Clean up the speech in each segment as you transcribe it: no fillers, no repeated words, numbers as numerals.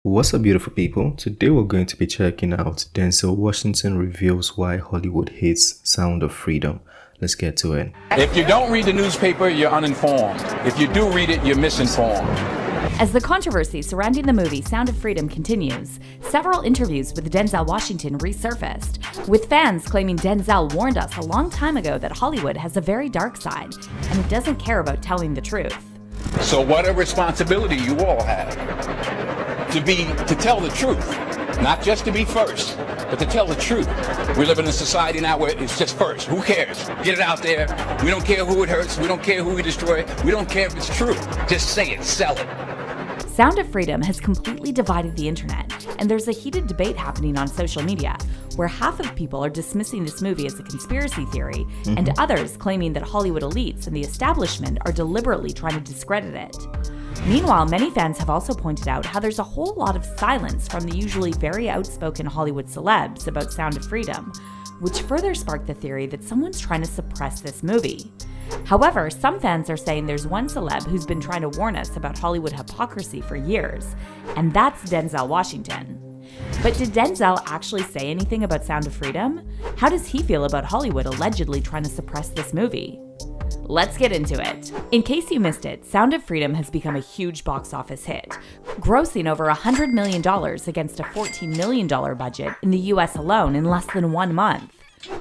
What's up, beautiful people? Today we're going to be checking out Denzel Washington reveals why Hollywood hates Sound of Freedom. Let's get to it. If you don't read the newspaper, you're uninformed. If you do read it, you're misinformed. As the controversy surrounding the movie Sound of Freedom continues, several interviews with Denzel Washington resurfaced, with fans claiming Denzel warned us a long time ago that Hollywood has a very dark side, and it doesn't care about telling the truth. So what a responsibility you all have to tell the truth, not just to be first, but to tell the truth. We live in a society now where it's just first. Who cares? Get it out there. We don't care who it hurts. We don't care who we destroy. We don't care if it's true. Just say it, sell it. Sound of Freedom has completely divided the internet, and there's a heated debate happening on social media, where half of people are dismissing this movie as a conspiracy theory, and others claiming that Hollywood elites and the establishment are deliberately trying to discredit it. Meanwhile, many fans have also pointed out how there's a whole lot of silence from the usually very outspoken Hollywood celebs about Sound of Freedom, which further sparked the theory that someone's trying to suppress this movie. However, some fans are saying there's one celeb who's been trying to warn us about Hollywood hypocrisy for years, and that's Denzel Washington. But did Denzel actually say anything about Sound of Freedom? How does he feel about Hollywood allegedly trying to suppress this movie? Let's get into it. In case you missed it, Sound of Freedom has become a huge box office hit, grossing over $100 million against a $14 million budget in the US alone in less than 1 month.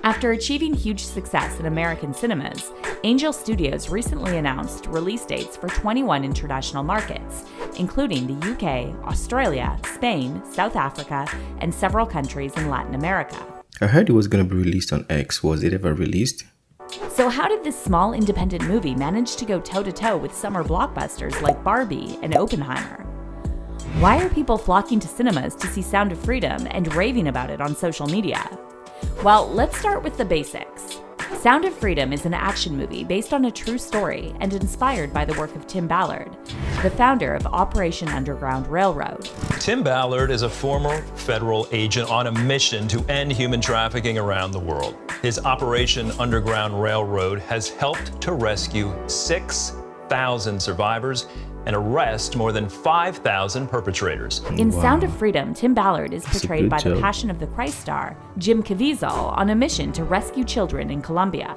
After achieving huge success in American cinemas, Angel Studios recently announced release dates for 21 international markets, including the UK, Australia, Spain, South Africa, and several countries in Latin America. I heard it was going to be released on X. Was it ever released? So how did this small independent movie manage to go toe-to-toe with summer blockbusters like Barbie and Oppenheimer? Why are people flocking to cinemas to see Sound of Freedom and raving about it on social media? Well, let's start with the basics. Sound of Freedom is an action movie based on a true story and inspired by the work of Tim Ballard, the founder of Operation Underground Railroad. Tim Ballard is a former federal agent on a mission to end human trafficking around the world. His Operation Underground Railroad has helped to rescue 6,000 survivors and arrest more than 5,000 perpetrators. In Sound of Freedom, Tim Ballard is portrayed by the Passion of the Christ star, Jim Caviezel, on a mission to rescue children in Colombia.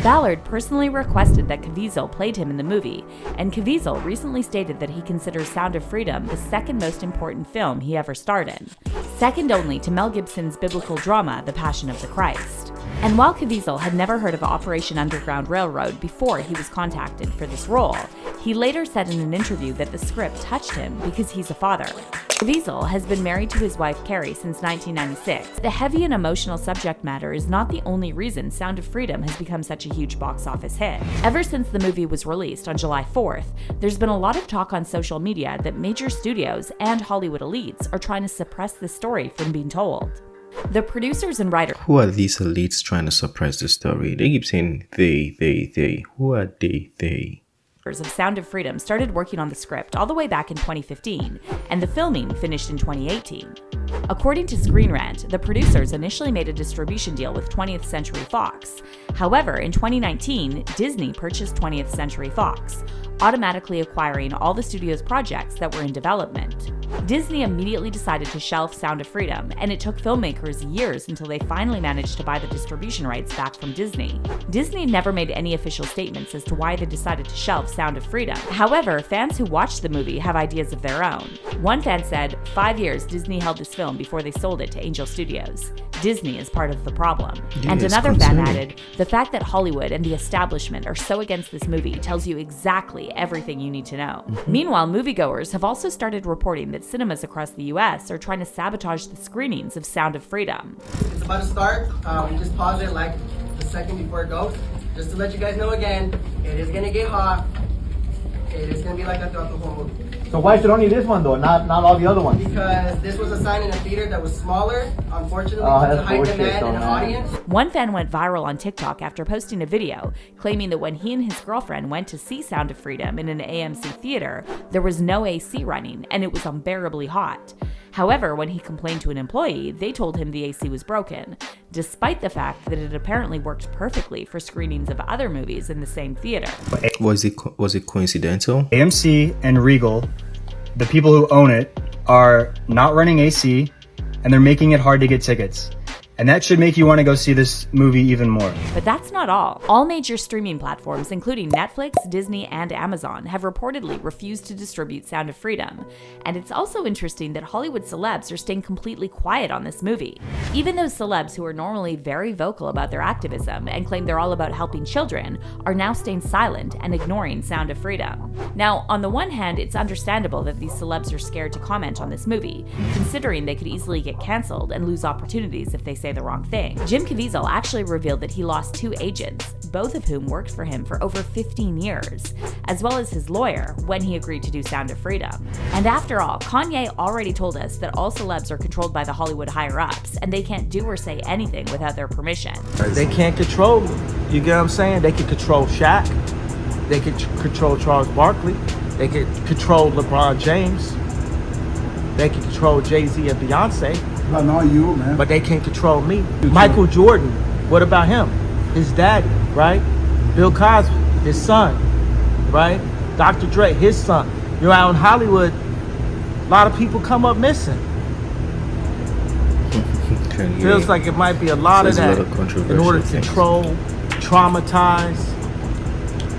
Ballard personally requested that Caviezel played him in the movie, and Caviezel recently stated that he considers Sound of Freedom the second most important film he ever starred in, second only to Mel Gibson's biblical drama, The Passion of the Christ. And while Caviezel had never heard of Operation Underground Railroad before he was contacted for this role, he later said in an interview that the script touched him because he's a father. Caviezel has been married to his wife Carrie since 1996. The heavy and emotional subject matter is not the only reason Sound of Freedom has become such a huge box office hit. Ever since the movie was released on July 4th, there's been a lot of talk on social media that major studios and Hollywood elites are trying to suppress the story from being told. The producers and writers. Who are these elites trying to suppress the story? They keep saying they. Who are they? Of Sound of Freedom started working on the script all the way back in 2015, and the filming finished in 2018. According to Screen Rant, the producers initially made a distribution deal with 20th Century Fox. However, in 2019, Disney purchased 20th Century Fox, automatically acquiring all the studio's projects that were in development. Disney immediately decided to shelf Sound of Freedom, and it took filmmakers years until they finally managed to buy the distribution rights back from Disney. Disney never made any official statements as to why they decided to shelf Sound of Freedom. However, fans who watched the movie have ideas of their own. One fan said, 5 years Disney held this film before they sold it to Angel Studios. Disney is part of the problem. Yeah, and another fan added, the fact that Hollywood and the establishment are so against this movie tells you exactly everything you need to know. Meanwhile, moviegoers have also started reporting that cinemas across the US are trying to sabotage the screenings of Sound of Freedom. It's about to start. Just pause it like a second before it goes. Just to let you guys know again, it is gonna get hot. It is gonna be like that throughout the whole movie. So why should only this one though, not all the other ones? Because this was assigned in a theater that was smaller, unfortunately, due to high demand and audience. One fan went viral on TikTok after posting a video claiming that when he and his girlfriend went to see Sound of Freedom in an AMC theater, there was no AC running and it was unbearably hot. However, when he complained to an employee, they told him the AC was broken, despite the fact that it apparently worked perfectly for screenings of other movies in the same theater. Was it coincidental? AMC and Regal the people who own it are not running AC, and they're making it hard to get tickets. And that should make you want to go see this movie even more. But that's not all. All major streaming platforms, including Netflix, Disney, and Amazon, have reportedly refused to distribute Sound of Freedom. And it's also interesting that Hollywood celebs are staying completely quiet on this movie. Even those celebs who are normally very vocal about their activism and claim they're all about helping children are now staying silent and ignoring Sound of Freedom. Now, on the one hand, it's understandable that these celebs are scared to comment on this movie, considering they could easily get canceled and lose opportunities if they say the wrong thing. Jim Caviezel actually revealed that he lost 2 agents, both of whom worked for him for over 15 years, as well as his lawyer when he agreed to do Sound of Freedom. And after all, Kanye already told us that all celebs are controlled by the Hollywood higher-ups, and they can't do or say anything without their permission. They can't control me. You get what I'm saying? They can control Shaq. They can control Charles Barkley. They can control LeBron James. They can control Jay-Z and Beyonce. But not you, man. But they can't control me. Michael Jordan, what about him? His daddy, right? Bill Cosby, his son, right? Dr. Dre, his son. You're out in Hollywood, a lot of people come up missing. Feels like it might be a lot of that in order to control, traumatize.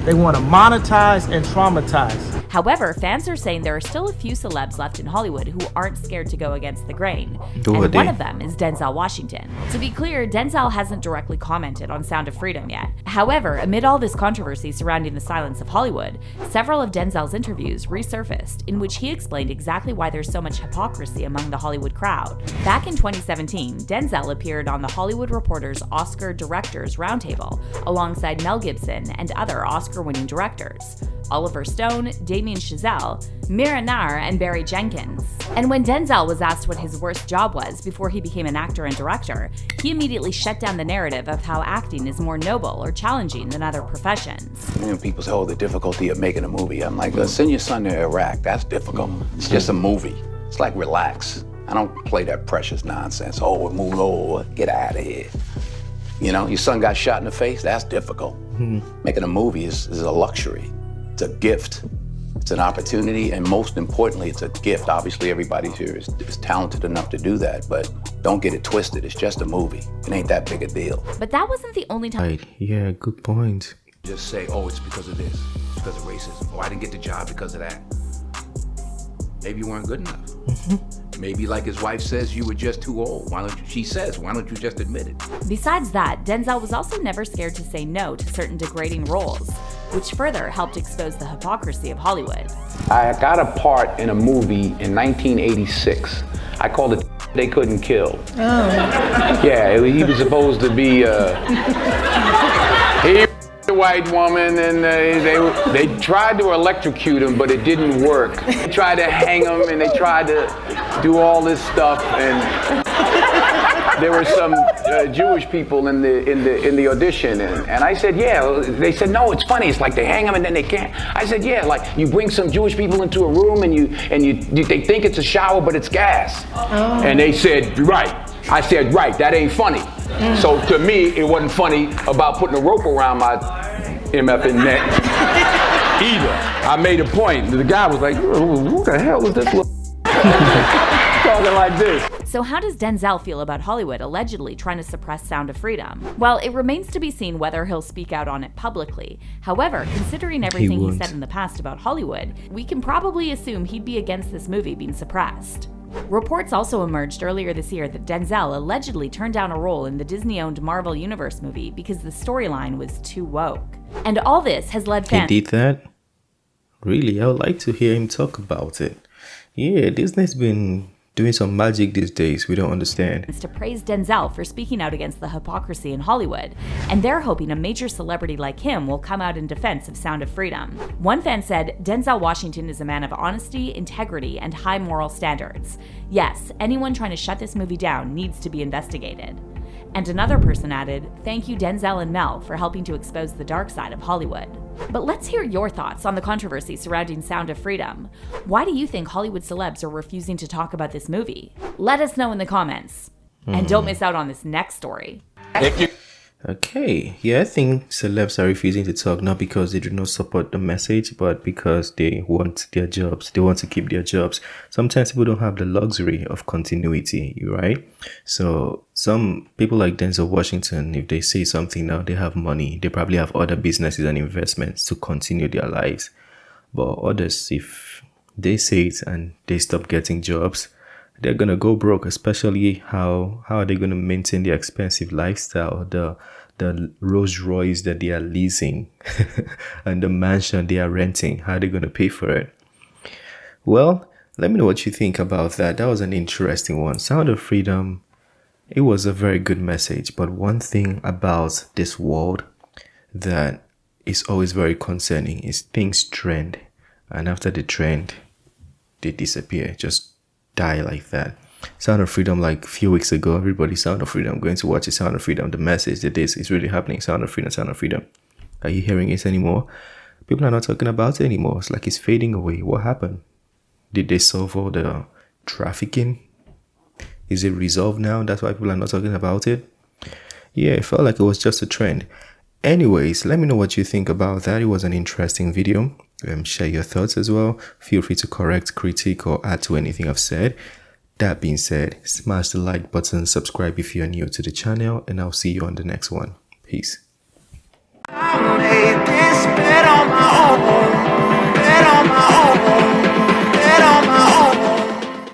They want to monetize and traumatize. However, fans are saying there are still a few celebs left in Hollywood who aren't scared to go against the grain. And one of them is Denzel Washington. To be clear, Denzel hasn't directly commented on Sound of Freedom yet. However, amid all this controversy surrounding the silence of Hollywood, several of Denzel's interviews resurfaced in which he explained exactly why there's so much hypocrisy among the Hollywood crowd. Back in 2017, Denzel appeared on the Hollywood Reporter's Oscar Directors Roundtable alongside Mel Gibson and other Oscar-winning directors, Oliver Stone, Damien Chazelle, Mira Nair, and Barry Jenkins. And when Denzel was asked what his worst job was before he became an actor and director, he immediately shut down the narrative of how acting is more noble or challenging than other professions. You know, people say, oh, the difficulty of making a movie. I'm like, send your son to Iraq. That's difficult. It's just a movie. It's like, relax. I don't play that precious nonsense. Oh, move over, get out of here. You know, your son got shot in the face. That's difficult. Making a movie is a luxury. It's a gift. It's an opportunity, and most importantly, it's a gift. Obviously, everybody here is talented enough to do that, but don't get it twisted. It's just a movie. It ain't that big a deal. But that wasn't the only time. Right. Yeah, good point. Just say, oh, it's because of this. It's because of racism. Oh, I didn't get the job because of that. Maybe you weren't good enough. Maybe, like his wife says, you were just too old. She says, why don't you just admit it? Besides that, Denzel was also never scared to say no to certain degrading roles, which further helped expose the hypocrisy of Hollywood. I got a part in a movie in 1986. I called it They Couldn't Kill. Oh. Yeah, he was supposed to be a white woman, and they tried to electrocute him, but it didn't work. They tried to hang him, and they tried to do all this stuff, and there were some Jewish people in the audition, and I said, yeah. They said, no, it's funny. It's like they hang them and then they can't. I said, yeah, like you bring some Jewish people into a room and they think it's a shower, but it's gas. Oh. And they said, right. I said, right. That ain't funny. So to me, it wasn't funny about putting a rope around my MFing neck either. I made a point. The guy was like, who the hell is this little talking like this? So how does Denzel feel about Hollywood allegedly trying to suppress Sound of Freedom? Well, it remains to be seen whether he'll speak out on it publicly. However, considering everything he said in the past about Hollywood, we can probably assume he'd be against this movie being suppressed. Reports also emerged earlier this year that Denzel allegedly turned down a role in the Disney-owned Marvel Universe movie because the storyline was too woke. And all this has led fans— He did that? Really? I would like to hear him talk about it. Yeah, Disney's been doing some magic these days we don't understand. To praise Denzel for speaking out against the hypocrisy in Hollywood, and they're hoping a major celebrity like him will come out in defense of Sound of Freedom. One fan said, Denzel Washington is a man of honesty, integrity, and high moral standards. Yes, anyone trying to shut this movie down needs to be investigated. And another person added, thank you Denzel and Mel for helping to expose the dark side of Hollywood. But let's hear your thoughts on the controversy surrounding Sound of Freedom. Why do you think Hollywood celebs are refusing to talk about this movie? Let us know in the comments. And don't miss out on this next story. Okay, yeah, I think celebs are refusing to talk not because they do not support the message, but because they want their jobs. They want to keep their jobs. Sometimes people don't have the luxury of continuity, right? So some people like Denzel Washington, if they say something now, they have money. They probably have other businesses and investments to continue their lives. But others, if they say it and they stop getting jobs, they're gonna go broke. Especially how are they gonna maintain their expensive lifestyle, the Rolls Royce that they are leasing, and the mansion they are renting? How are they gonna pay for it? Well, let me know what you think about that. That was an interesting one. Sound of Freedom. It was a very good message, but one thing about this world that is always very concerning is things trend, and after the trend, they disappear, just die like that. Sound of Freedom, like a few weeks ago, everybody, Sound of Freedom, going to watch it. Sound of Freedom, the message that this is really happening. Sound of Freedom, Sound of Freedom. Are you hearing it anymore? People are not talking about it anymore. It's like it's fading away. What happened? Did they solve all the trafficking? Is it resolved now? That's why people are not talking about it? Yeah, it felt like it was just a trend. Anyways, let me know what you think about that. It was an interesting video. Share your thoughts as well. Feel free to correct, critique, or add to anything I've said. That being said, smash the like button, subscribe if you're new to the channel, and I'll see you on the next one. Peace. I made this bed on my